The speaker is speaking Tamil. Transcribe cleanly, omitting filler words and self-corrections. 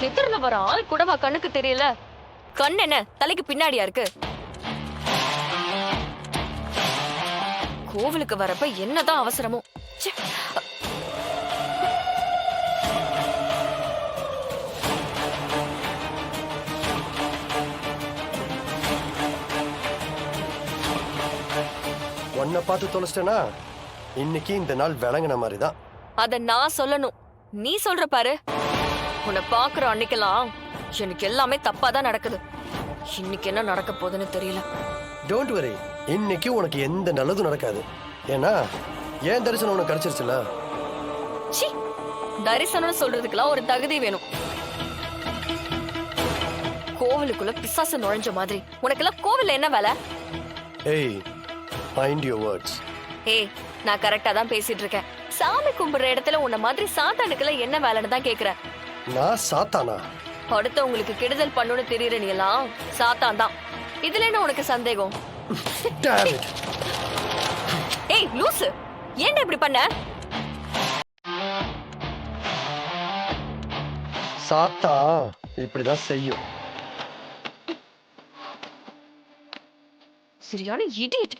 எதிரில வர ஆள் கூடவா கண்ணுக்கு தெரியல? கண் என்ன தலைக்கு பின்னாடியா இருக்கு? கோவிலுக்கு வரப்ப என்னதான் அவசரமோ? ச்சே. உன்னை பார்த்து தொலைச்சிட்டேனா இன்னைக்கு இந்த நாள் விளங்குன மாதிரி தான். அத நான் சொல்லணும், நீ சொல்ற பாரு. உன்னை பாக்குற அன்னைக்கெல்லாம் எனக்கு எல்லாமே தப்பா தான் நடக்குது. இன்னைக்கு என்ன நடக்க போகுதுன்னு தெரியல. டோன்ட் வரி, இன்னைக்கு உனக்கு எந்த நல்லதும் நடக்காது. ஏன்னா ஏன் தரிசனம் உனக்கு கிடைச்சிருச்சுல. சி, தரிசனம் சொல்றதுக்கெல்லாம் ஒரு தகுதி வேணும். கோவிலுக்குள்ள பிசாசு நுழைஞ்ச மாதிரி உனக்கெல்லாம் கோவில்ல என்ன வேலை? ஏய், மைண்ட் யுவர் வேர்ட்ஸ். ஏய், நான் கரெக்டா தான் பேசிட்டு இருக்கேன். சாமி கும்பிடுற இடத்துல உன்ன மாதிரி சாத்தானுக்குள்ள என்ன வேலைன்னு தான் கேக்குறேன். நான் சாத்தானா? அடுத்தவங்களுக்கு கெடுதல் பண்ணுன்னு தெரியற நீ எல்லாம் சாத்தான் தான். இதுல என்ன உனக்கு சந்தேகம்? Damn it. ஏய் லூசு, ஏன்டா இப்படி பண்ண? சாத்தா இப்படிதான் செய்யும். சரியான இடியட்.